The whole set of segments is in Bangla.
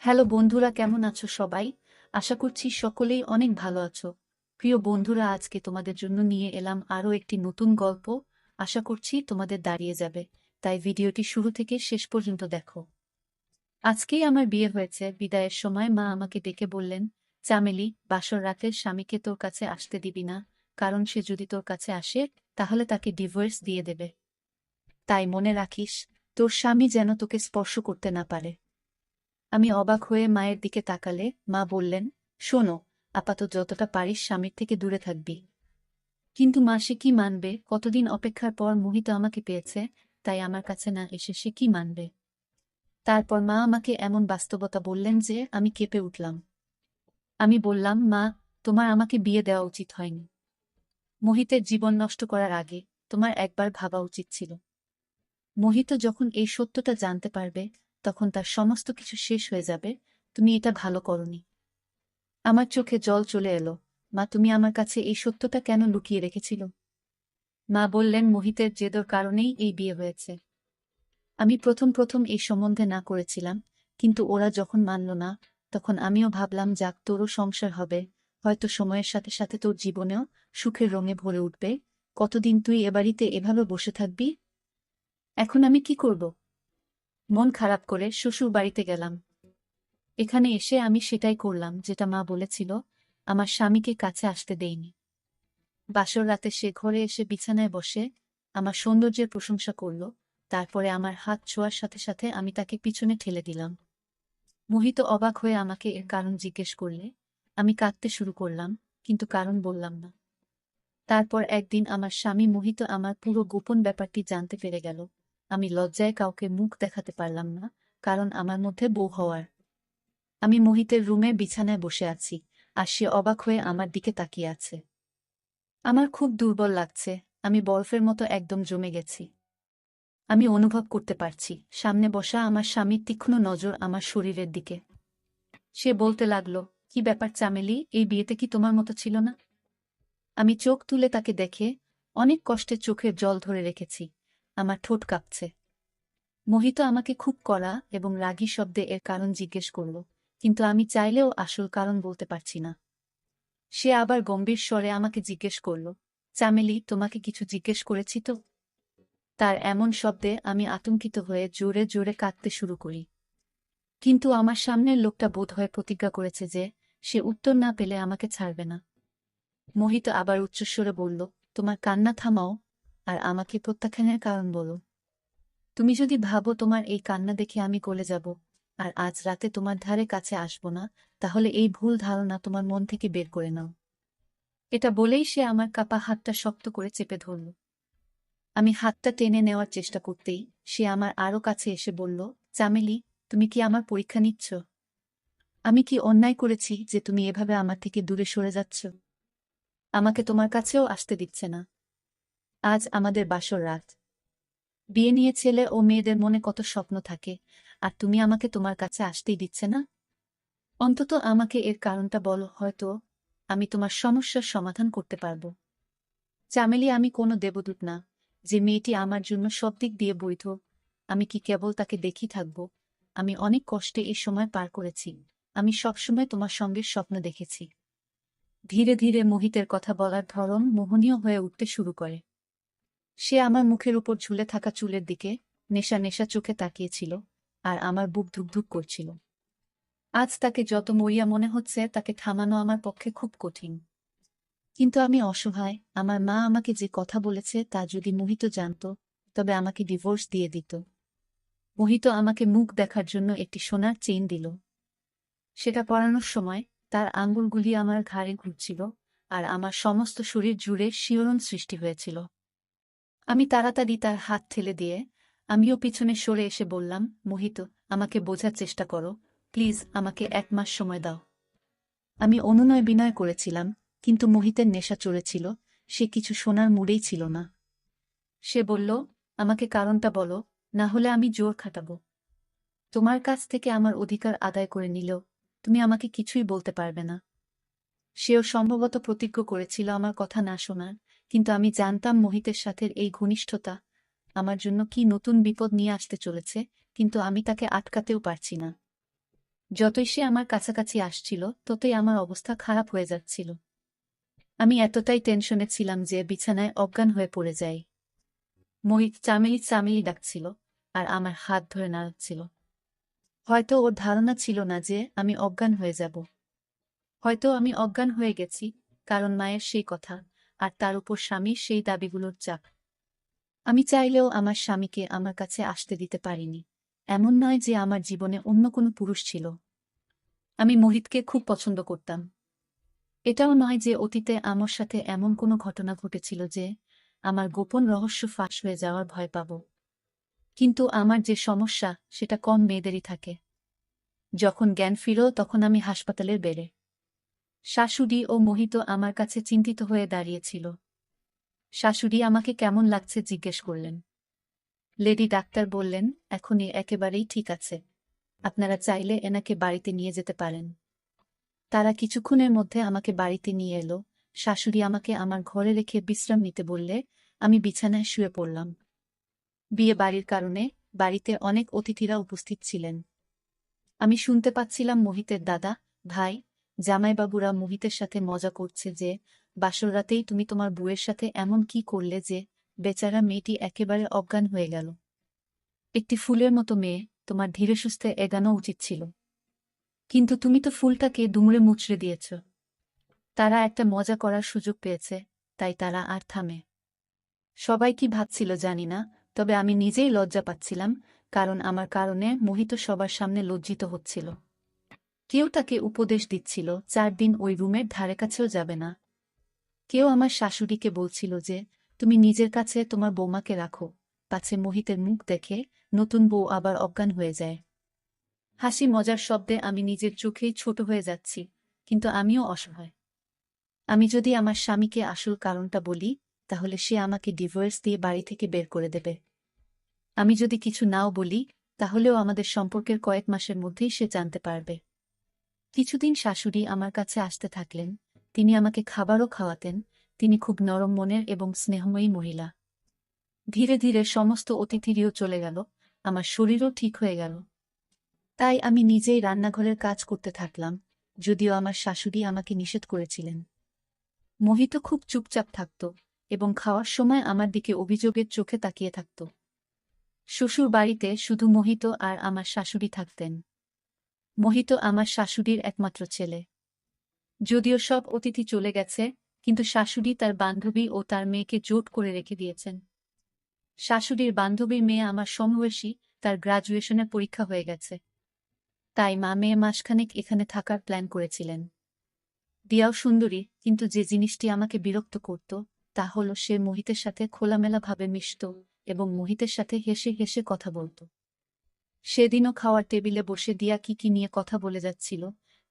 হ্যালো বন্ধুরা, কেমন আছো সবাই? আশা করছি সকলেই অনেক ভালো আছো। প্রিয় বন্ধুরা, আজকে তোমাদের জন্য নিয়ে এলাম আরও একটি নতুন গল্প। আশা করছি তোমাদের দাঁড়িয়ে যাবে, তাই ভিডিওটি শুরু থেকে শেষ পর্যন্ত দেখো। আজকেই আমার বিয়ে হয়েছে। বিদায়ের সময় মা আমাকে ডেকে বললেন, চামেলি, বাসর রাতের স্বামীকে তোর কাছে আসতে দিবি না, কারণ সে যদি তোর কাছে আসে তাহলে তাকে ডিভোর্স দিয়ে দেবে। তাই মনে রাখিস, তোর স্বামী যেন তোকে স্পর্শ করতে না পারে। আমি অবাক হয়ে মায়ের দিকে তাকালে মা বললেন, শোনো, আপাতত যতটা পারিস স্বামীর থেকে দূরে থাকবি। কিন্তু মা, সে কি মানবে? কতদিন অপেক্ষার পর মোহিত আমাকে পেয়েছে, তাই আমার কাছে না এসে সে কি মানবে? তারপর মা আমাকে এমন বাস্তবতা বললেন যে আমি কেঁপে উঠলাম। আমি বললাম, মা, তোমার আমাকে বিয়ে দেওয়া উচিত হয়নি। মোহিতের জীবন নষ্ট করার আগে তোমার একবার ভাবা উচিত ছিল। মোহিত যখন এই সত্যটা জানতে পারবে, তখন তার সমস্ত কিছু শেষ হয়ে যাবে। তুমি এটা ভালো করনি। আমার চোখে জল চলে এলো। মা, তুমি আমার কাছে এই সত্যটা কেন লুকিয়ে রেখেছিল? মা বললেন, মোহিতের জেদর কারণেই এই বিয়ে হয়েছে। আমি প্রথম প্রথম এই সম্বন্ধে না করেছিলাম, কিন্তু ওরা যখন মানল না, তখন আমিও ভাবলাম, যাক, তোরও সংসার হবে, হয়তো সময়ের সাথে সাথে তোর জীবনেও সুখের রঙে ভরে উঠবে। কতদিন তুই এ বাড়িতে এভাবে বসে থাকবি? এখন আমি কি করব? মন খারাপ করে শ্বশুর বাড়িতে গেলাম। এখানে এসে আমি সেটাই করলাম যেটা মা বলেছিল, আমার স্বামীকে কাছে আসতে দেইনি। বাসর রাতে সে ঘরে এসে বিছানায় বসে আমার সৌন্দর্যের প্রশংসা করল। তারপরে আমার হাত ছোঁয়ার সাথে সাথে আমি তাকে পিছনে ঠেলে দিলাম। মোহিত অবাক হয়ে আমাকে এর কারণ জিজ্ঞেস করলে আমি কাঁদতে শুরু করলাম, কিন্তু কারণ বললাম না। তারপর একদিন আমার স্বামী মোহিত আমার পুরো গোপন ব্যাপারটি জানতে পেরে গেল। আমি লজ্জায় কাউকে মুখ দেখাতে পারলাম না, কারণ আমার মধ্যে বউ হওয়ার। আমি মোহিতের রুমে বিছানায় বসে আছি, আর সে অবাক হয়ে আমার দিকে তাকিয়ে আছে। আমার খুব দুর্বল লাগছে। আমি বরফের মতো একদম জমে গেছি। আমি অনুভব করতে পারছি সামনে বসা আমার স্বামীর তীক্ষ্ণ নজর আমার শরীরের দিকে। সে বলতে লাগলো, কি ব্যাপার চামেলি, এই বিয়েতে কি তোমার মতো ছিল না? আমি চোখ তুলে তাকে দেখে অনেক কষ্টে চোখের জল ধরে রেখেছি। আমার ঠোঁট কাঁপছে। মোহিত আমাকে খুব কড়া এবং রাগী শব্দে এর কারণ জিজ্ঞেস করল, কিন্তু আমি চাইলেও আসল কারণ বলতে পারছি না। সে আবার গম্ভীর স্বরে আমাকে জিজ্ঞেস করল, চামেলি, তোমাকে কিছু জিজ্ঞেস করেছি তো? তার এমন শব্দে আমি আতঙ্কিত হয়ে জোরে জোরে কাঁদতে শুরু করি। কিন্তু আমার সামনের লোকটা বোধহয় প্রতিজ্ঞা করেছে যে সে উত্তর না পেলে আমাকে ছাড়বে না। মোহিত আবার উচ্চস্বরে বলল, তোমার কান্না থামাও, আর আমাকে প্রত্যাখ্যানের কারণ বলো। তুমি যদি ভাবো তোমার এই কান্না দেখে আমি গলে যাব আর আজ রাতে তোমার ধারে কাছে আসব না, তাহলে এই ভুল ধারণা তোমার মন থেকে বের করে নাও। এটা বলেই সে আমার কাপা হাতটা শক্ত করে চেপে ধরল। আমি হাতটা টেনে নেওয়ার চেষ্টা করতেই সে আমার আরো কাছে এসে বলল, চামেলি, তুমি কি আমার পরীক্ষা নিচ্ছ? আমি কি অন্যায় করেছি যে তুমি এভাবে আমার থেকে দূরে সরে যাচ্ছ? আমাকে তোমার কাছেও আসতে দিচ্ছে না। আজ আমাদের বাসর রাত। বিয়ে নিয়ে ছেলে ও মেয়েদের মনে কত স্বপ্ন থাকে, আর তুমি আমাকে তোমার কাছে আসতেই দিচ্ছে না? অন্তত আমাকে এর কারণটা বলো, হয়তো আমি তোমার সমস্যার সমাধান করতে পারবো। চামেলি, আমি কোনো দেবদূত না যে মেয়েটি আমার জন্য সব দিক দিয়ে বৈধ। আমি কি কেবল তাকে দেখি থাকবো? আমি অনেক কষ্টে এই সময় পার করেছি। আমি সবসময় তোমার সঙ্গে স্বপ্ন দেখেছি। ধীরে ধীরে মোহিতের কথা বলার ধরন মোহনীয় হয়ে উঠতে শুরু করে। সে আমার মুখের উপর ঝুলে থাকা চুলের দিকে নেশা নেশা চোখে তাকিয়েছিল, আর আমার বুক ধুকধুক করছিল। আজ তাকে যত মরিয়া মনে হচ্ছে, তাকে থামানো আমার পক্ষে খুব কঠিন। কিন্তু আমি অসহায়। আমার মা আমাকে যে কথা বলেছে তা যদি মোহিত জানত, তবে আমাকে ডিভোর্স দিয়ে দিত। মোহিত আমাকে মুখ দেখার জন্য একটি সোনার চেইন দিল। সেটা পরানোর সময় তার আঙ্গুলগুলি আমার ঘাড়ে ঘুরছিল, আর আমার সমস্ত শরীর জুড়ে শিহরণ সৃষ্টি হয়েছিল। আমি তাড়াতাড়ি তার হাত ঠেলে দিয়ে আমিও পিছনে সরে এসে বললাম, মোহিত, আমাকে বোঝার চেষ্টা করো, প্লিজ, আমাকে 1 মাস সময় দাও। আমি অনুনয় বিনয় করেছিলাম, কিন্তু মোহিতের নেশা চড়েছিল। সে কিছু শোনার মুডেই ছিল না। সে বলল, আমাকে কারণটা বলো, না হলে আমি জোর খাটাবো। তোমার কাছ থেকে আমার অধিকার আদায় করে নিলেও তুমি আমাকে কিছুই বলতে পারবে না। সেও সম্ভবত প্রতিজ্ঞ করেছিল আমার কথা না শোনার, কিন্তু আমি জানতাম মোহিতের সাথে এই ঘনিষ্ঠতা আমার জন্য কি নতুন বিপদ নিয়ে আসতে চলেছে, কিন্তু আমি তাকে আটকাতেও পারছি না। যতই সে আমার কাছাকাছি আসছিল ততই আমার অবস্থা খারাপ হয়ে যাচ্ছিল। আমি এতটাই টেনশনে ছিলাম যে বিছানায় অজ্ঞান হয়ে পড়ে যাই। মোহিত চামেলি চামেলি ডাকছিল আর আমার হাত ধরে নাড়াচ্ছিল। হয়তো ওর ধারণা ছিল না যে আমি অজ্ঞান হয়ে যাব। হয়তো আমি অজ্ঞান হয়ে গেছি কারণ মায়ের সেই কথা আর তার উপর স্বামীর সেই দাবিগুলোর চাপ। আমি চাইলেও আমার স্বামীকে আমার কাছে আসতে দিতে পারিনি। এমন নয় যে আমার জীবনে অন্য কোনো পুরুষ ছিল। আমি মোহিতকে খুব পছন্দ করতাম। এটাও নয় যে অতীতে আমার সাথে এমন কোনো ঘটনা ঘটেছিল যে আমার গোপন রহস্য ফাঁস হয়ে যাওয়ার ভয় পাব। কিন্তু আমার যে সমস্যা সেটা কম মেয়েদেরই থাকে। যখন জ্ঞান ফিরল তখন আমি হাসপাতালের বেডে। শাশুড়ি ও মোহিত আমার কাছে চিন্তিত হয়ে দাঁড়িয়েছিল। শাশুড়ি আমাকে কেমন লাগছে জিজ্ঞেস করলেন। লেডি ডাক্তার বললেন, এখনই একেবারেই ঠিক আছে। আপনারা চাইলে এনাকে বাড়িতে নিয়ে যেতে পারেন। তারা কিছুক্ষণের মধ্যে আমাকে বাড়িতে নিয়ে এলো। শাশুড়ি আমাকে আমার ঘরে রেখে বিশ্রাম নিতে বললে আমি বিছানায় শুয়ে পড়লাম। বিয়ে বাড়ির কারণে বাড়িতে অনেক অতিথিরা উপস্থিত ছিলেন। আমি শুনতে পাচ্ছিলাম মোহিতের দাদা, ভাই, জামাইবাবুরা মোহিতের সাথে মজা করছে যে বাসর রাতেই তুমি তোমার বউয়ের সাথে এমন কি করলে যে বেচারা মেয়েটি একেবারে অজ্ঞান হয়ে গেল। একটি ফুলের মতো মেয়ে, তোমার ধীরে সুস্থে এগানো উচিত ছিল। কিন্তু তুমি তো ফুলটাকে দুমড়ে মুচড়ে দিয়েছ। তারা একটা মজা করার সুযোগ পেয়েছে, তাই তারা আর থামে। সবাই কি ভাবছিল জানি না, তবে আমি নিজেই লজ্জা পাচ্ছিলাম, কারণ আমার কারণে মোহিত সবার সামনে লজ্জিত হচ্ছিল। কেউ তাকে উপদেশ দিচ্ছিল 4 দিন ওই রুমের ধারে কাছেও যাবে না। কেউ আমার শাশুড়িকে বলছিল যে তুমি নিজের কাছে তোমার বৌমাকে রাখো, পাছে মোহিতের মুখ দেখে নতুন বউ আবার অজ্ঞান হয়ে যায়। হাসি মজার শব্দে আমি নিজের চোখেই ছোট হয়ে যাচ্ছি, কিন্তু আমিও অসহায়। আমি যদি আমার স্বামীকে আসল কারণটা বলি তাহলে সে আমাকে ডিভোর্স দিয়ে বাড়ি থেকে বের করে দেবে। আমি যদি কিছু নাও বলি তাহলেও আমাদের সম্পর্কের কয়েক মাসের মধ্যেই সে জানতে পারবে। কিছুদিন শাশুড়ি আমার কাছে আসতে থাকলেন। তিনি আমাকে খাবারও খাওয়াতেন। তিনি খুব নরম মনের এবং স্নেহময়ী মহিলা। ধীরে ধীরে সমস্ত অতিথিরিও চলে গেল, আমার শরীরও ঠিক হয়ে গেল। তাই আমি নিজেই রান্নাঘরের কাজ করতে থাকলাম, যদিও আমার শাশুড়ি আমাকে নিষেধ করেছিলেন। মোহিত খুব চুপচাপ থাকত এবং খাওয়ার সময় আমার দিকে অভিযোগের চোখে তাকিয়ে থাকত। শ্বশুর বাড়িতে শুধু মোহিত আর আমার শাশুড়ি থাকতেন। মোহিত আমার শাশুড়ির একমাত্র ছেলে। যদিও সব অতিথি চলে গেছে, কিন্তু শাশুড়ি তার বান্ধবী ও তার মেয়েকে জোট করে রেখে দিয়েছেন। শাশুড়ির বান্ধবীর মেয়ে আমার সমবয়সী, তার গ্রাজুয়েশনের পরীক্ষা হয়ে গেছে। তাই মা মেয়ে মাসখানেক এখানে থাকার প্ল্যান করেছিলেন। দিয়াও সুন্দরী, কিন্তু যে জিনিসটি আমাকে বিরক্ত করত তা হল সে মোহিতের সাথে খোলামেলাভাবে মিশত এবং মোহিতের সাথে হেসে হেসে কথা বলত। সেদিনও খাওয়ার টেবিলে বসে দিয়া কি কি নিয়ে কথা বলে যাচ্ছিল,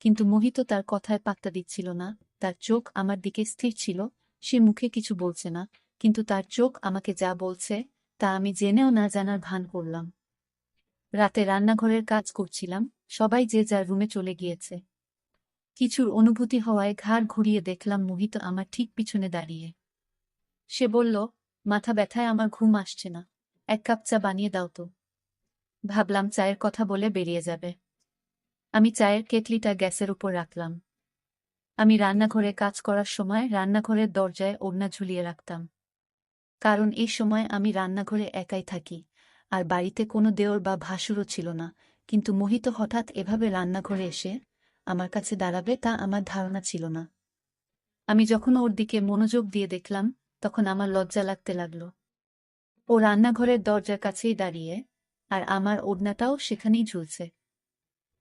কিন্তু মোহিত তার কথায় পাত্তা দিচ্ছিল না। তার চোখ আমার দিকে স্থির ছিল। সে মুখে কিছু বলছে না, কিন্তু তার চোখ আমাকে যা বলছে তা আমি জেনেও না জানার ভান করলাম। রাতে রান্নাঘরের কাজ করছিলাম, সবাই যে যার রুমে চলে গিয়েছে। কিছুর অনুভূতি হওয়ায় ঘাড় ঘুরিয়ে দেখলাম মোহিত আমার ঠিক পিছনে দাঁড়িয়ে। সে বলল, মাথা ব্যথায় আমার ঘুম আসছে না, 1 কাপ চা বানিয়ে দাও তো। ভাবলাম চায়ের কথা বলে বেরিয়ে যাবে। আমি চায়ের কেটলিটা গ্যাসের উপর রাখলাম। আমি রান্নাঘরে কাজ করার সময় রান্নাঘরের দরজায় ওড়না ঝুলিয়ে রাখতাম, কারণ এই সময় আমি রান্নাঘরে একাই থাকি আর বাড়িতে কোনো দেওর বা ভাসুরও ছিল না। কিন্তু মোহিত হঠাৎ এভাবে রান্নাঘরে এসে আমার কাছে দাঁড়াবে তা আমার ধারণা ছিল না। আমি যখন ওর দিকে মনোযোগ দিয়ে দেখলাম তখন আমার লজ্জা লাগতে লাগল। ও রান্নাঘরের দরজার কাছেই দাঁড়িয়ে, আর আমার ওড়নাটাও সেখানেই ঝুলছে।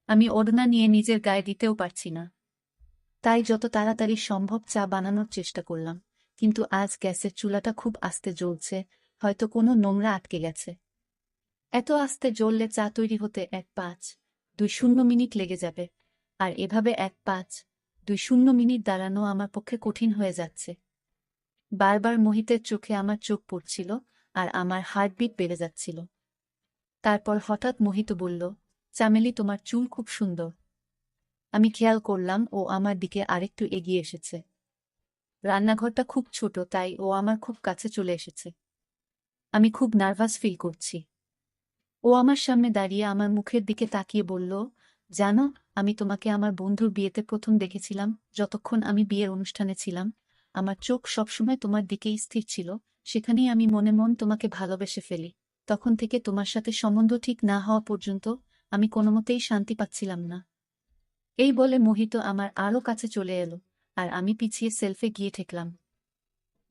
আমি ওড়না নিয়ে নিজের গায়ে দিতেও পারছি না। তাই যত তাড়াতাড়ি সম্ভব চা বানানোর চেষ্টা করলাম, কিন্তু আজ গ্যাসের চুলাটা খুব আস্তে জ্বলছে, হয়তো কোনো নোংরা আটকে গেছে। এত আস্তে জ্বললে চা তৈরি হতে 1-5-2-0 মিনিট লেগে যাবে, আর এভাবে 1-5-2-0 মিনিট দাঁড়ানো আমার পক্ষে কঠিন হয়ে যাচ্ছে। বারবার মোহিতের চোখে আমার চোখ পড়ছিল আর আমার হার্টবিট বেড়ে যাচ্ছিল। তারপর হঠাৎ মোহিত বলল, চামেলি, তোমার চুল খুব সুন্দর। আমি খেয়াল করলাম ও আমার দিকে আরেকটু এগিয়ে এসেছে। রান্নাঘরটা খুব ছোট, তাই ও আমার খুব কাছে চলে এসেছে। আমি খুব নার্ভাস ফিল করছি। ও আমার সামনে দাঁড়িয়ে আমার মুখের দিকে তাকিয়ে বলল, জানো, আমি তোমাকে আমার বন্ধুর বিয়েতে প্রথম দেখেছিলাম। যতক্ষণ আমি বিয়ের অনুষ্ঠানে ছিলাম, আমার চোখ সবসময় তোমার দিকেই স্থির ছিল। সেখানেই আমি মনে মন তোমাকে ভালোবেসে ফেলি। তখন থেকে তোমার সাথে সম্বন্ধ ঠিক না হওয়া পর্যন্ত আমি কোনোমতেই শান্তি পাচ্ছিলাম না। এই বলে মোহিত আমার আরও কাছে চলে এলো, আর আমি পিছিয়ে সেলফে গিয়ে ঠেকলাম।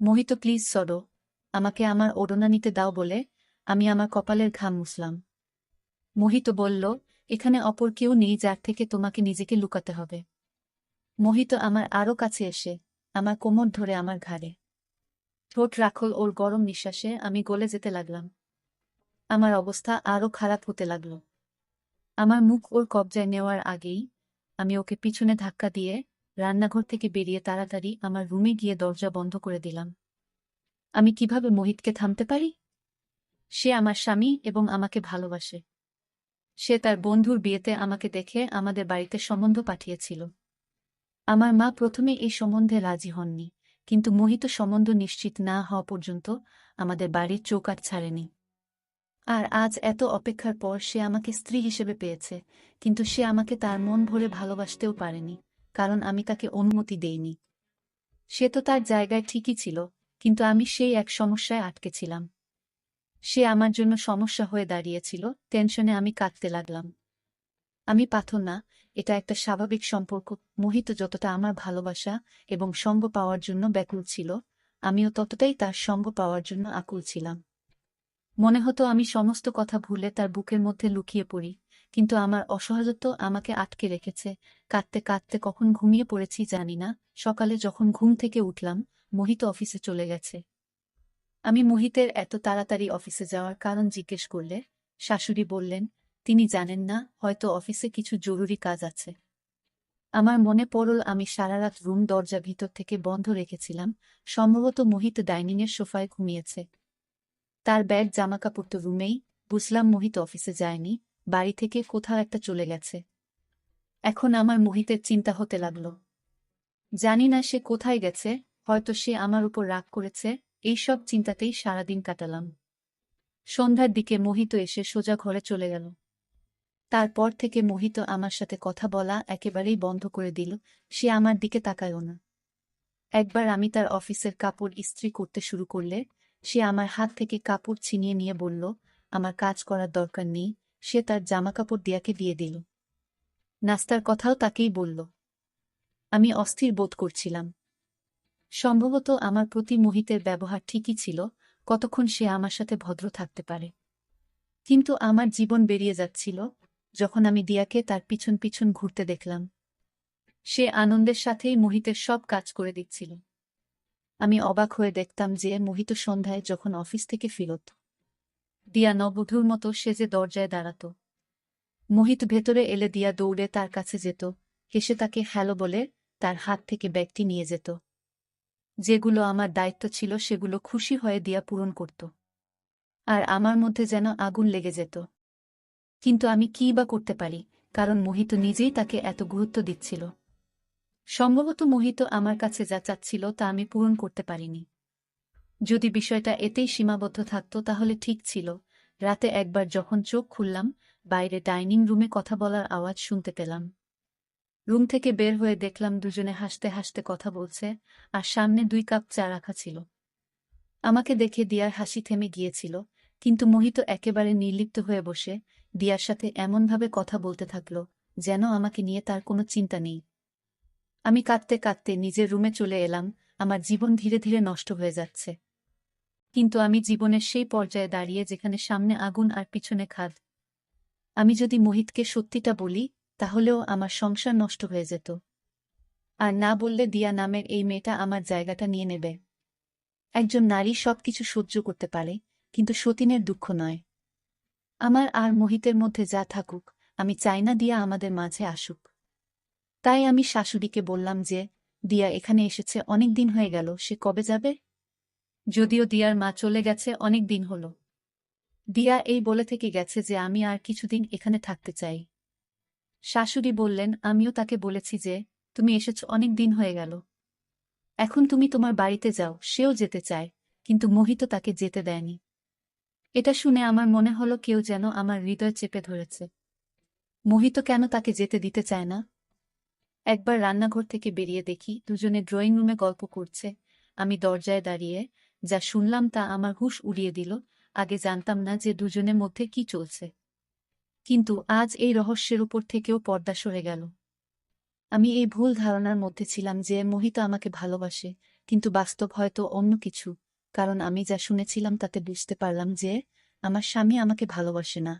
মোহিত, প্লিজ সরো। আমাকে আমার ওড়না নিতে দাও বলে আমি আমার কপালের ঘাম মুছলাম। মোহিত বলল, এখানে অপর কেউ নেই যার থেকে তোমাকে নিজেকে লুকাতে হবে। মোহিত আমার আরও কাছে এসে আমার কোমর ধরে আমার ঘাড়ে ঠোঁট রাখল ওর গরম নিঃশ্বাসে। আমি গলে যেতে লাগলাম। আমার অবস্থা আরও খারাপ হতে লাগল। আমার মুখ ওর কবজায় নেওয়ার আগেই আমি ওকে পিছনে ধাক্কা দিয়ে রান্নাঘর থেকে বেরিয়ে তাড়াতাড়ি আমার রুমে গিয়ে দরজা বন্ধ করে দিলাম। আমি কিভাবে মোহিতকে থামতে পারি? সে আমার স্বামী এবং আমাকে ভালোবাসে। সে তার বন্ধুর বিয়েতে আমাকে দেখে আমাদের বাড়িতে সম্বন্ধ পাঠিয়েছিল। আমার মা প্রথমে এই সম্বন্ধে রাজি হননি, কিন্তু মোহিত সম্বন্ধ নিশ্চিত না হওয়া পর্যন্ত আমাদের বাড়ির চৌকাঠ ছাড়েনি। আর আজ এত অপেক্ষার পর সে আমাকে স্ত্রী হিসেবে পেয়েছে, কিন্তু সে আমাকে তার মন ভরে ভালোবাসতেও পারেনি, কারণ আমি তাকে অনুমতি দেইনি। সে তো তার জায়গায় ঠিকই ছিল, কিন্তু আমি সেই এক সমস্যায় আটকে ছিলাম। সে আমার জন্য সমস্যা হয়ে দাঁড়িয়েছিল। টেনশনে আমি কাঁদতে লাগলাম। আমি পাথর না, এটা একটা স্বাভাবিক সম্পর্ক। মোহিত যতটা আমার ভালোবাসা এবং সঙ্গ পাওয়ার জন্য ব্যাকুল ছিল, আমিও ততটাই তার সঙ্গ পাওয়ার জন্য আকুল ছিলাম। মনে হতো আমি সমস্ত কথা ভুলে তার বুকের মধ্যে লুকিয়ে পড়ি, কিন্তু আমার অসহায়ত্ব আমাকে আটকে রেখেছে। কাঁদতে কাঁদতে কখন ঘুমিয়ে পড়েছি জানি না। সকালে যখন ঘুম থেকে উঠলাম, মোহিত অফিসে চলে গেছে। আমি মোহিতের এত তাড়াতাড়ি অফিসে যাওয়ার কারণ জিজ্ঞেস করলে শাশুড়ি বললেন, তিনি জানেন না, হয়তো অফিসে কিছু জরুরি কাজ আছে। আমার মনে পড়ল আমি সারারাত রুম দরজা ভিতর থেকে বন্ধ রেখেছিলাম। সম্ভবত মোহিত ডাইনিংয়ের সোফায় ঘুমিয়েছে। তার ব্যাগ জামাকাপড় তো রুমেই। বুঝলাম মোহিত অফিসে যায়নি, বাড়ি থেকে কোথাও একটা চলে গেছে। এখন আমার মোহিতের চিন্তা হতে লাগল। জানি না সে কোথায় গেছে, হয়তো সে আমার উপর রাগ করেছে। এইসব চিন্তাতেই সারাদিন কাটালাম। সন্ধ্যার দিকে মোহিত এসে সোজা ঘরে চলে গেল। তারপর থেকে মোহিত আমার সাথে কথা বলা একেবারেই বন্ধ করে দিল। সে আমার দিকে তাকায়ও না। একবার আমি তার অফিসের কাপড় ইস্ত্রি করতে শুরু করলে সে আমার হাত থেকে কাপড় ছিনিয়ে নিয়ে বলল, আমার কাজ করার দরকার নেই। সে তার জামাকাপড় দিয়াকে দিয়ে দিল। নাস্তার কথাও তাকেই বলল। আমি অস্থির বোধ করছিলাম। সম্ভবত আমার প্রতি মোহিতের ব্যবহার ঠিকই ছিল, কতক্ষণ সে আমার সাথে ভদ্র থাকতে পারে। কিন্তু আমার জীবন বেরিয়ে যাচ্ছিল যখন আমি দিয়াকে তার পিছন পিছন ঘুরতে দেখলাম। সে আনন্দের সাথেই মোহিতের সব কাজ করে দিচ্ছিল। আমি অবাক হয়ে দেখতাম যে মোহিত সন্ধ্যায় যখন অফিস থেকে ফিরত, দিয়া নববধূর মতো সেজে দরজায় দাঁড়াত। মোহিত ভেতরে এলে দিয়া দৌড়ে তার কাছে যেত, হেসে তাকে হ্যালো বলে তার হাত থেকে ব্যাগটি নিয়ে যেত। যেগুলো আমার দায়িত্ব ছিল সেগুলো খুশি হয়ে দিয়া পূরণ করত। আর আমার মধ্যে যেন আগুন লেগে যেত। কিন্তু আমি কী বা করতে পারি, কারণ মোহিত নিজেই তাকে এত গুরুত্ব দিচ্ছিল। সম্ভবত মোহিত আমার কাছে যা চাচ্ছিল তা আমি পূরণ করতে পারিনি। যদি বিষয়টা এতেই সীমাবদ্ধ থাকত তাহলে ঠিক ছিল। রাতে একবার যখন চোখ খুললাম, বাইরে ডাইনিং রুমে কথা বলার আওয়াজ শুনতে পেলাম। রুম থেকে বের হয়ে দেখলাম দুজনে হাসতে হাসতে কথা বলছে, আর সামনে 2 কাপ চা রাখা ছিল। আমাকে দেখে দিয়ার হাসি থেমে গিয়েছিল, কিন্তু মোহিত একেবারে নির্লিপ্ত হয়ে বসে দিয়ার সাথে এমনভাবে কথা বলতে থাকল যেন আমাকে নিয়ে তার কোনো চিন্তা নেই। আমি কাঁদতে কাঁদতে নিজের রুমে চলে এলাম। আমার জীবন ধীরে ধীরে নষ্ট হয়ে যাচ্ছে। কিন্তু আমি জীবনের সেই পর্যায়ে দাঁড়িয়ে যেখানে সামনে আগুন আর পিছনে খাদ। আমি যদি মোহিতকে সত্যিটা বলি, তাহলেও আমার সংসার নষ্ট হয়ে যেত। আর না বললে দিয়া নামের এই মেয়েটা আমার জায়গাটা নিয়ে নেবে। একজন নারী সবকিছু সহ্য করতে পারে, কিন্তু সতীনের দুঃখ নয়। আমার আর মোহিতের মধ্যে যা থাকুক, আমি চাই না দিয়া আমাদের মাঝে আসুক। তাই আমি শাশুড়িকে বললাম যে, দিয়া এখানে এসেছে অনেক দিন হয়ে গেল, সে কবে যাবে? যদিও দিয়ার মা চলে গেছে অনেক দিন হল। দিয়া এই বলে থেকে গেছে যে আমি আর কিছুদিন এখানে থাকতে চাই। শাশুড়ি বললেন, আমিও তাকে বলেছি যে, তুমি এসেছ অনেক দিন হয়ে গেল। এখন তুমি তোমার বাড়িতে যাও। সেও যেতে চায়, কিন্তু মোহিত তাকে যেতে দেয়নি। এটা শুনে আমার মনে হলো কেউ যেন আমার হৃদয় চেপে ধরেছে। মোহিত কেন তাকে যেতে দিতে চায় না? একবার রান্নাঘর থেকে বেরিয়ে দেখি দুজনে ড্রয়িং রুমে গল্প করছে। আমি দরজায় দাঁড়িয়ে যা শুনলাম তা আমার হুঁশ উড়িয়ে দিল। আগে জানতাম না যে দুজনের মধ্যে কি চলছে, কিন্তু আজ এই রহস্যের উপর থেকেও পর্দা সরে গেল। আমি এই ভুল ধারণার মধ্যে ছিলাম যে মোহিত আমাকে ভালোবাসে, কিন্তু বাস্তব হয়তো অন্য কিছু। কারণ আমি যা শুনেছিলাম তাতে বুঝতে পারলাম যে আমার স্বামী আমাকে ভালোবাসে না।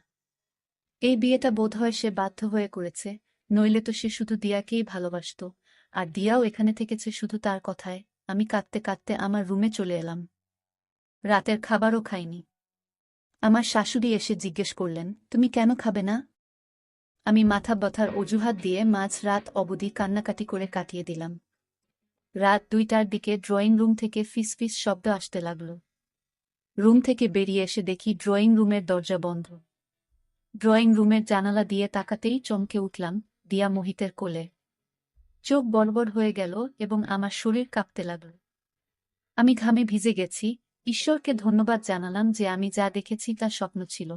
এই বিয়েটা বোধহয় সে বাধ্য হয়ে করেছে, নইলে তো সে শুধু দিয়াকেই ভালোবাসত। আর দিয়াও এখানে থেকেছে শুধু তার কথায়। আমি কাঁদতে কাঁদতে আমার রুমে চলে এলাম। রাতের খাবারও খাইনি। আমার শাশুড়ি এসে জিজ্ঞেস করলেন, তুমি কেন খাবে না? আমি মাথা ব্যথার অজুহাত দিয়ে মাঝ রাত অবধি কান্নাকাটি করে কাটিয়ে দিলাম। রাত 2টার দিকে ড্রয়িং রুম থেকে ফিসফিস শব্দ আসতে লাগল। রুম থেকে বেরিয়ে এসে দেখি ড্রয়িং রুমের দরজা বন্ধ। ড্রয়িং রুমের জানালা দিয়ে তাকাতেই চমকে উঠলাম, দিয়া মোহিতের কোলে। চোখ বড়বড় হয়ে গেল এবং আমার শরীর কাঁপতে লাগল। আমি ঘামে ভিজে গেছি। ঈশ্বরকে ধন্যবাদ জানালাম যে আমি যা দেখেছি তা স্বপ্ন ছিল।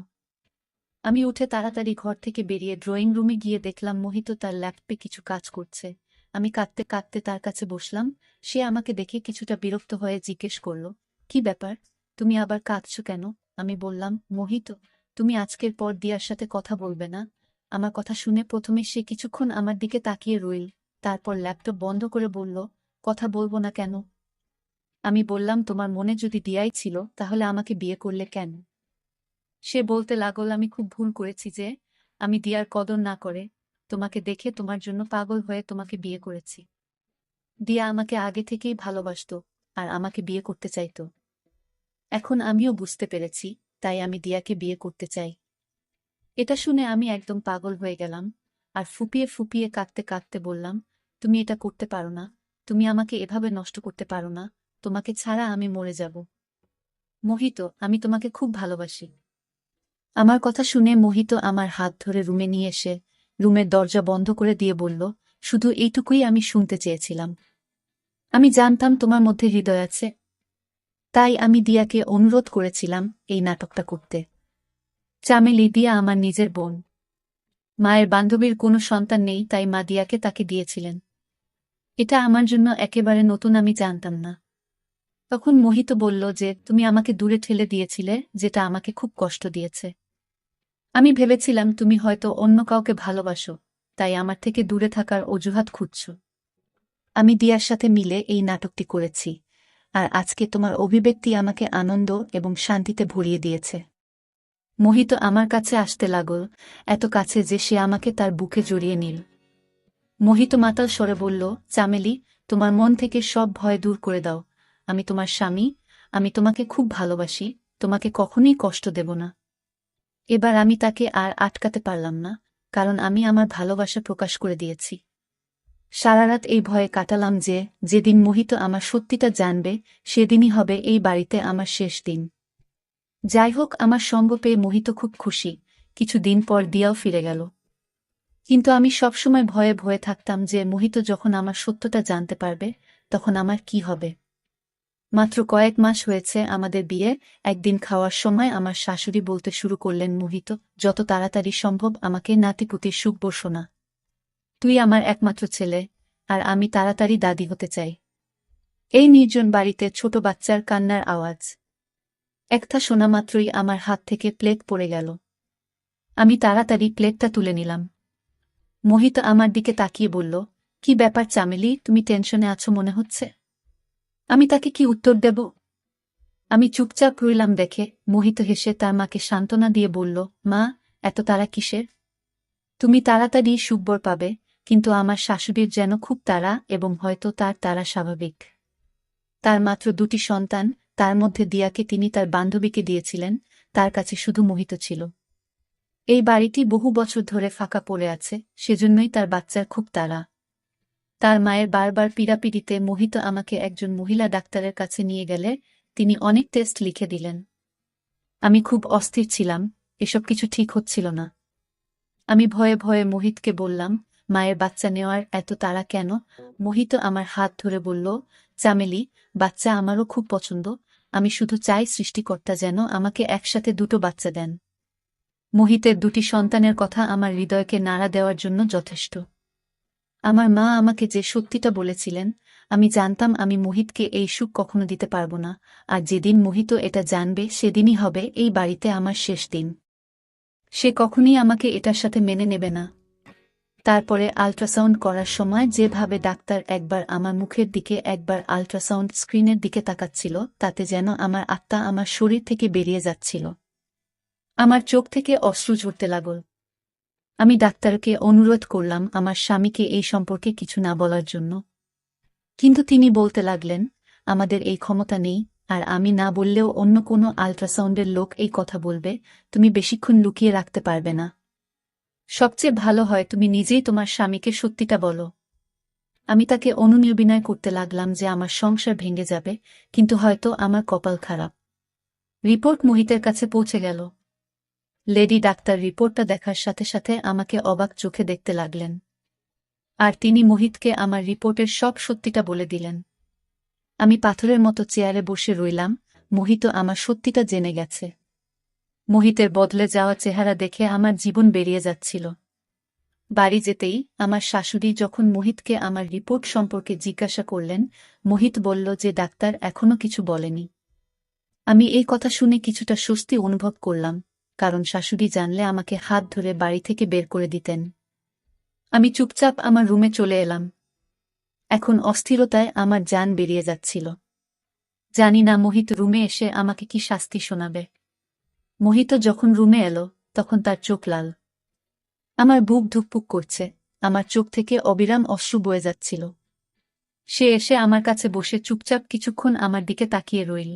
আমি উঠে তাড়াতাড়ি ঘর থেকে বেরিয়ে ড্রয়িং রুমে গিয়ে দেখলাম মোহিত তার ল্যাপটপে কিছু কাজ করছে। আমি কাঁদতে কাঁদতে তার কাছে বসলাম। সে আমাকে দেখে কিছুটা বিরক্ত হয়ে জিজ্ঞেস করল, কি ব্যাপার, তুমি আবার কাঁদছো কেন? আমি বললাম, মোহিত, তুমি আজকের পর দিয়ার সাথে কথা বলবে না। আমার কথা শুনে প্রথমে সে কিছুক্ষণ আমার দিকে তাকিয়ে রইল, তারপর ল্যাপটপ বন্ধ করে বলল, কথা বলবো না কেন? আমি বললাম, তোমার মনে যদি দিয়াই ছিল তাহলে আমাকে বিয়ে করলে কেন? সে বলতে লাগল, আমি খুব ভুল করেছি যে আমি দিয়ার কদর না করে তোমাকে দেখে তোমার জন্য পাগল হয়ে তোমাকে বিয়ে করেছি। দিয়া আমাকে আগে থেকেই ভালোবাসতো আর আমাকে বিয়ে করতে চাইতো। এখন আমিও বুঝতে পেরেছি, তাই আমি দিয়াকে বিয়ে করতে চাই। এটা শুনে আমি একদম পাগল হয়ে গেলাম আর ফুপিয়ে ফুপিয়ে কাঁদতে কাঁদতে বললাম, তুমি এটা করতে পারো না। তুমি আমাকে এভাবে নষ্ট করতে পারো না। তোমাকে ছাড়া আমি মরে যাব। মোহিত, আমি তোমাকে খুব ভালোবাসি। আমার কথা শুনে মোহিত আমার হাত ধরে রুমে নিয়ে এসে রুমের দরজা বন্ধ করে দিয়ে বলল, শুধু এইটুকুই আমি শুনতে চেয়েছিলাম। আমি জানতাম তোমার মধ্যে হৃদয় আছে, তাই আমি দিয়াকে অনুরোধ করেছিলাম এই নাটকটা করতে। চামেলি, দিয়া আমার নিজের বোন। মায়ের বান্ধবীর কোনো সন্তান নেই, তাই মা দিয়াকে তাকে দিয়েছিলেন। এটা আমার জন্য একেবারে নতুন, আমি জানতাম না। তখন মোহিত বলল যে তুমি আমাকে দূরে ঠেলে দিয়েছিলে, যেটা আমাকে খুব কষ্ট দিয়েছে। আমি ভেবেছিলাম তুমি হয়তো অন্য কাউকে ভালোবাসো, তাই আমার থেকে দূরে থাকার অজুহাত খুঁজছ। আমি দিয়ার সাথে মিলে এই নাটকটি করেছি, আর আজকে তোমার অভিব্যক্তি আমাকে আনন্দ এবং শান্তিতে ভরিয়ে দিয়েছে। মোহিত আমার কাছে আসতে লাগল, এত কাছে যে সে আমাকে তার বুকে জড়িয়ে নিল। মোহিত মাতাল স্বরে বলল, চামেলি, তোমার মন থেকে সব ভয় দূর করে দাও। আমি তোমার স্বামী, আমি তোমাকে খুব ভালোবাসি, তোমাকে কখনোই কষ্ট দেব না। এবার আমি তাকে আর আটকাতে পারলাম না, কারণ আমি আমার ভালোবাসা প্রকাশ করে দিয়েছি। সারারাত এই ভয়ে কাটালাম যে যেদিন মোহিত আমার সত্যিটা জানবে সেদিনই হবে এই বাড়িতে আমার শেষ দিন। যাই হোক, আমার সঙ্গ পেয়ে মোহিত খুব খুশি। কিছু দিন পর দিয়াও ফিরে গেল। কিন্তু আমি সবসময় ভয়ে ভয়ে থাকতাম যে মোহিত যখন আমার সত্যটা জানতে পারবে তখন আমার কি হবে। মাত্র কয়েক মাস হয়েছে আমাদের বিয়ে। একদিন খাওয়ার সময় আমার শাশুড়ি বলতে শুরু করলেন, মোহিত, যত তাড়াতাড়ি সম্ভব আমাকে নাতিপুতির সুখ বসো। তুই আমার একমাত্র ছেলে, আর আমি তাড়াতাড়ি দাদি হতে চাই। এই নির্জন বাড়িতে ছোট বাচ্চার কান্নার আওয়াজ। একটা শোনা মাত্রই আমার হাত থেকে প্লেট পড়ে গেল। আমি তাড়াতাড়ি প্লেটটা তুলে নিলাম। মোহিত আমার দিকে তাকিয়ে বলল, কি ব্যাপার চামেলি, তুমি টেনশনে আছো মনে হচ্ছে। আমি তাকে কি উত্তর দেব? আমি চুপচাপ রইলাম দেখে মোহিত হেসে তার মাকে সান্ত্বনা দিয়ে বলল, মা, এত তাড়া কিসের? তুমি তাড়াতাড়ি সুখবর পাবে, কিন্তু আমার শাশুড়ির যেন খুব তাড়া, এবং হয়তো তার তাড়া স্বাভাবিক। তার মাত্র 2টি সন্তান, তার মধ্যে দিয়াকে তিনি তার বান্ধবীকে দিয়েছিলেন, তার কাছে শুধু মোহিত ছিল। এই বাড়িটি বহু বছর ধরে ফাঁকা পড়ে আছে, সেজন্যই তার বাচ্চার খুব তাড়া। তার মায়ের বারবার পীড়াপিড়িতে মোহিত আমাকে একজন মহিলা ডাক্তারের কাছে নিয়ে গেলে তিনি অনেক টেস্ট লিখে দিলেন। আমি খুব অস্থির ছিলাম, এসব কিছু ঠিক হচ্ছিল না। আমি ভয়ে ভয়ে মোহিতকে বললাম, মায়ের বাচ্চা নেওয়ার এত তাড়া কেন? মোহিত আমার হাত ধরে বলল, চামেলি, বাচ্চা আমারও খুব পছন্দ। আমি শুধু চাই সৃষ্টিকর্তা যেন আমাকে একসাথে 2টো বাচ্চা দেন। মোহিতের 2টি সন্তানের কথা আমার হৃদয়কে নাড়া দেওয়ার জন্য যথেষ্ট। আমার মা আমাকে যে সত্যিটা বলেছিলেন, আমি জানতাম আমি মোহিতকে এই সুখ কখনো দিতে পারব না, আর যেদিন মোহিত এটা জানবে সেদিনই হবে এই বাড়িতে আমার শেষ দিন। সে কখনই আমাকে এটার সাথে মেনে নেবে না। তারপরে আল্ট্রাসাউন্ড করার সময় যেভাবে ডাক্তার একবার আমার মুখের দিকে একবার আল্ট্রাসাউন্ড স্ক্রিনের দিকে তাকাচ্ছিল, তাতে যেন আমার আত্মা আমার শরীর থেকে বেরিয়ে যাচ্ছিল। আমার চোখ থেকে অশ্রু ঝরতে লাগল। আমি ডাক্তারকে অনুরোধ করলাম আমার স্বামীকে এই সম্পর্কে কিছু না বলার জন্য। কিন্তু তিনি বলতে লাগলেন, আমাদের এই ক্ষমতা নেই, আর আমি না বললেও অন্য কোনো আল্ট্রাসাউন্ডের লোক এই কথা বলবে, তুমি বেশিক্ষণ লুকিয়ে রাখতে পারবে না। সবচেয়ে ভালো হয় তুমি নিজেই তোমার স্বামীকে সত্যিটা বলো। আমি তাকে অনুনির্বিনয় করতে লাগলাম যে আমার সংসার ভেঙে যাবে, কিন্তু হয়তো আমার কপাল খারাপ। রিপোর্ট মোহিতের কাছে পৌঁছে গেল। লেডি ডাক্তার রিপোর্টটা দেখার সাথে সাথে আমাকে অবাক চোখে দেখতে লাগলেন। আর তিনি মোহিতকে আমার রিপোর্টের সব সত্যিটা বলে দিলেন। আমি পাথরের মতো চেয়ারে বসে রইলাম, মোহিত আমার সত্যিটা জেনে গেছে। মোহিতের বদলে যাওয়া চেহারা দেখে আমার জীবন বেরিয়ে যাচ্ছিল। বাড়ি যেতেই আমার শাশুড়ি যখন মোহিতকে আমার রিপোর্ট সম্পর্কে জিজ্ঞাসা করলেন, মোহিত বলল যে ডাক্তার এখনো কিছু বলেনি। আমি এই কথা শুনে কিছুটা স্বস্তি অনুভব করলাম, কারণ শাশুড়ি জানলে আমাকে হাত ধরে বাড়ি থেকে বের করে দিতেন। আমি চুপচাপ আমার রুমে চলে এলাম। এখন অস্থিরতায় আমার জান বেরিয়ে যাচ্ছিল। জানি না মোহিত রুমে এসে আমাকে কি শাস্তি শোনাবে। মোহিত যখন রুমে এলো, তখন তার চোখ লাল। আমার বুক ধুকপুক করছে, আমার চোখ থেকে অবিরাম অশ্রু বয়ে যাচ্ছিল। সে এসে আমার কাছে বসে চুপচাপ কিছুক্ষণ আমার দিকে তাকিয়ে রইল।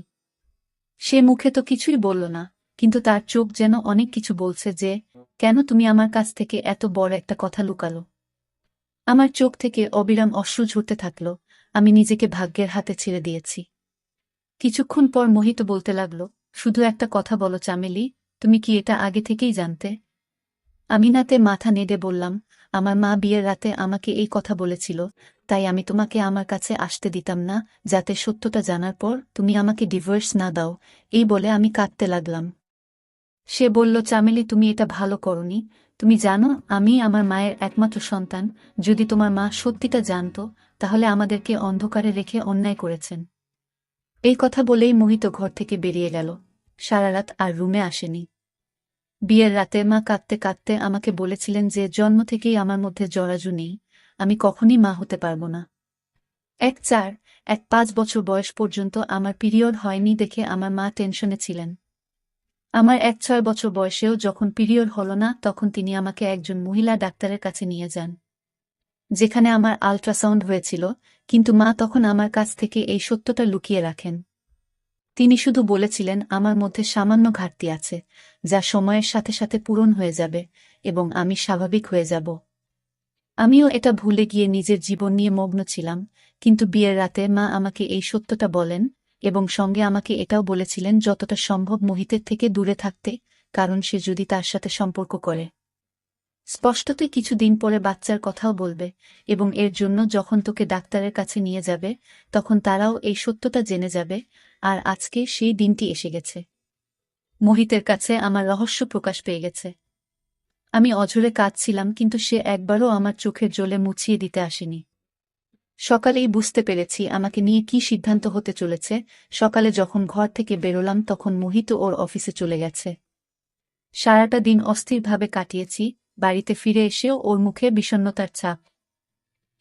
সে মুখে তো কিছুই বলল না, কিন্তু তার চোখ যেন অনেক কিছু বলছে যে, কেন তুমি আমার কাছ থেকে এত বড় একটা কথা লুকালো। আমার চোখ থেকে অবিরাম অশ্রু ঝরতে থাকল, আমি নিজেকে ভাগ্যের হাতে ছেড়ে দিয়েছি। কিছুক্ষণ পর মোহিত বলতে লাগল, শুধু একটা কথা বলো চামেলি, তুমি কি এটা আগে থেকেই জানতে? আমি নাতে মাথা নেড়ে বললাম, আমার মা বিয়ের রাতে আমাকে এই কথা বলেছিল, তাই আমি তোমাকে আমার কাছে আসতে দিতাম না, যাতে সত্যটা জানার পর তুমি আমাকে ডিভোর্স না দাও। এই বলে আমি কাঁদতে লাগলাম। সে বলল, চামেলি তুমি এটা ভালো করনি। তুমি জানো আমি আমার মায়ের একমাত্র সন্তান, যদি তোমার মা সত্যিটা জানতো, তাহলে আমাদেরকে অন্ধকারে রেখে অন্যায় করেছেন। এই কথা বলেই মোহিত ঘর থেকে বেরিয়ে গেল, সারা রাত আর রুমে আসেনি। বিয়ের রাতে মা কাঁদতে কাঁদতে আমাকে বলেছিলেন যে জন্ম থেকেই আমার মধ্যে জরাজু নেই, আমি কখনই মা হতে পারব না। 5 বছর বয়স পর্যন্ত আমার পিরিয়ড হয়নি দেখে আমার মা টেনশনে ছিলেন। আমার 6 বছর বয়সেও যখন পিরিয়ড হলো না, তখন তিনি আমাকে একজন মহিলা ডাক্তারের কাছে নিয়ে যান, যেখানে আমার আল্ট্রাসাউন্ড হয়েছিল, কিন্তু মা তখন আমার কাছ থেকে এই সত্যটা লুকিয়ে রাখেন। তিনি শুধু বলেছিলেন আমার মধ্যে সামান্য ঘাটতি আছে, যা সময়ের সাথে সাথে পূরণ হয়ে যাবে, এবং আমি স্বাভাবিক হয়ে যাব। আমিও এটা ভুলে গিয়ে নিজের জীবন নিয়ে মগ্ন ছিলাম, কিন্তু বিয়ের রাতে মা আমাকে এই সত্যটা বলেন, এবং সঙ্গে আমাকে এটাও বলেছিলেন যতটা সম্ভব মোহিতের থেকে দূরে থাকতে, কারণ সে যদি তার সাথে সম্পর্ক করে, স্পষ্টতই কিছুদিন পরে বাচ্চার কথাও বলবে, এবং এর জন্য যখন তোকে ডাক্তারের কাছে নিয়ে যাবে, তখন তারাও এই সত্যটা জেনে যাবে। আর আজকে সেই দিনটি এসে গেছে। মোহিতের কাছে আমার রহস্য প্রকাশ পেয়ে গেছে। আমি অঝরে কাঁদছিলাম, কিন্তু সে একবারও আমার চোখের জলে মুছিয়ে দিতে আসেনি। সকালেই বুঝতে পেরেছি আমাকে নিয়ে কি সিদ্ধান্ত হতে চলেছে। সকালে যখন ঘর থেকে বেরোলাম, তখন মোহিত ওর অফিসে চলে গেছে। সারাটা দিন অস্থিরভাবে কাটিয়েছি, বাড়িতে ফিরে এসেও ওর মুখে বিষণ্ণতার ছাপ।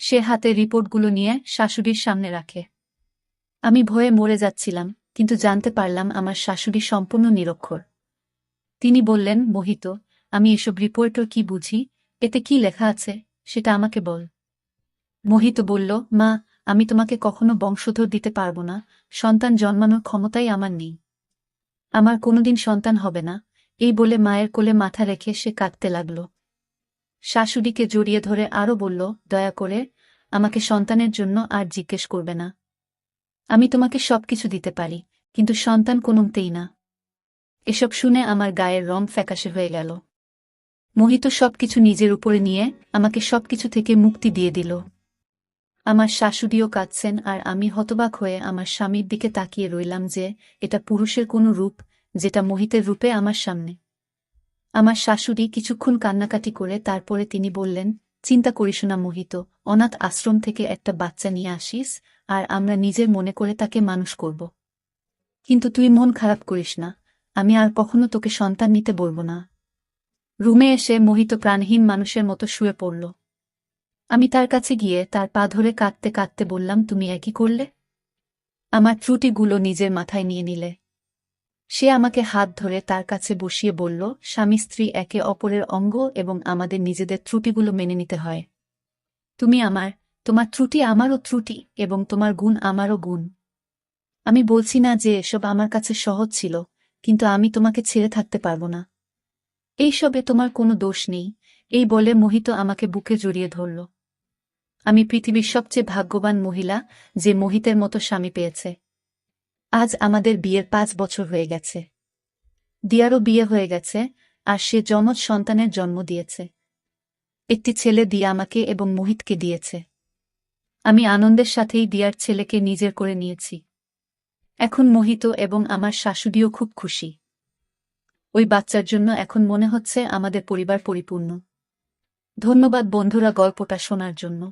সে হাতে রিপোর্টগুলো নিয়ে শাশুড়ির সামনে রাখে। আমি ভয়ে মরে যাচ্ছিলাম, কিন্তু জানতে পারলাম আমার শাশুড়ি সম্পূর্ণ নিরক্ষর। তিনি বললেন, মোহিত, আমি এসব রিপোর্টও কি বুঝি, এতে কি লেখা আছে সেটা আমাকে বল। মোহিত বলল, মা, আমি তোমাকে কখনো বংশধর দিতে পারবো না, সন্তান জন্মানোর ক্ষমতাই আমার নেই, আমার কোনোদিন সন্তান হবে না। এই বলে মায়ের কোলে মাথা রেখে সে কাঁদতে লাগল। শাশুড়িকে জড়িয়ে ধরে আরও বলল, দয়া করে আমাকে সন্তানের জন্য আর জিজ্ঞেস করবে না। আমি তোমাকে সবকিছু দিতে পারি, কিন্তু সন্তান কোনোমতেই না। এসব শুনে আমার গায়ের রং ফ্যাকাশে হয়ে গেল। মোহিত সবকিছু নিজের উপরে নিয়ে আমাকে সবকিছু থেকে মুক্তি দিয়ে দিল। আমার শাশুড়িও কাঁদছেন, আর আমি হতবাক হয়ে আমার স্বামীর দিকে তাকিয়ে রইলাম যে এটা পুরুষের কোনো রূপ, যেটা মোহিতের রূপে আমার সামনে। আমার শাশুড়ি কিছুক্ষণ কান্নাকাটি করে তারপরে তিনি বললেন, চিন্তা করিস না মোহিত, অনাথ আশ্রম থেকে একটা বাচ্চা নিয়ে আসিস, আর আমরা নিজের মনে করে তাকে মানুষ করব। কিন্তু তুই মন খারাপ করিস না, আমি আর কখনো তোকে সন্তান নিতে বলবো না। রুমে এসে মোহিত প্রাণহীন মানুষের মতো শুয়ে পড়ল। আমি তার কাছে গিয়ে তার পা ধরে কাঁদতে কাঁদতে বললাম, তুমি একই করলে? আমার ত্রুটিগুলো নিজের মাথায় নিয়ে নিলে। সে আমাকে হাত ধরে তার কাছে বসিয়ে বলল, স্বামী স্ত্রী একে অপরের অঙ্গ এবং আমাদের নিজেদের ত্রুটিগুলো মেনে নিতে হয়। তুমি আমার, তোমার ত্রুটি আমারও ত্রুটি এবং তোমার গুণ আমারও গুণ। আমি বলছি না যে এসব আমার কাছে সহজ ছিল, কিন্তু আমি তোমাকে ছেড়ে থাকতে পারব না। এইসবে তোমার কোনো দোষ নেই। এই বলে মোহিত আমাকে বুকে জড়িয়ে ধরল। আমি পৃথিবীর সবচেয়ে ভাগ্যবান মহিলা যে মোহিতের মতো স্বামী পেয়েছে। আজ আমাদের বিয়ের 5 বছর হয়ে গেছে। দিয়ারও বিয়ে হয়ে গেছে, আর সে যমজ সন্তানের জন্ম দিয়েছে। একটি ছেলে দিয়া আমাকে এবং মোহিতকে দিয়েছে। আমি আনন্দের সাথেই দিয়ার ছেলেকে নিজের করে নিয়েছি। এখন মোহিত এবং আমার শাশুড়িও খুব খুশি। ওই বাচ্চার জন্য এখন মনে হচ্ছে আমাদের পরিবার পরিপূর্ণ। ধন্যবাদ বন্ধুরা গল্পটা শোনার জন্য।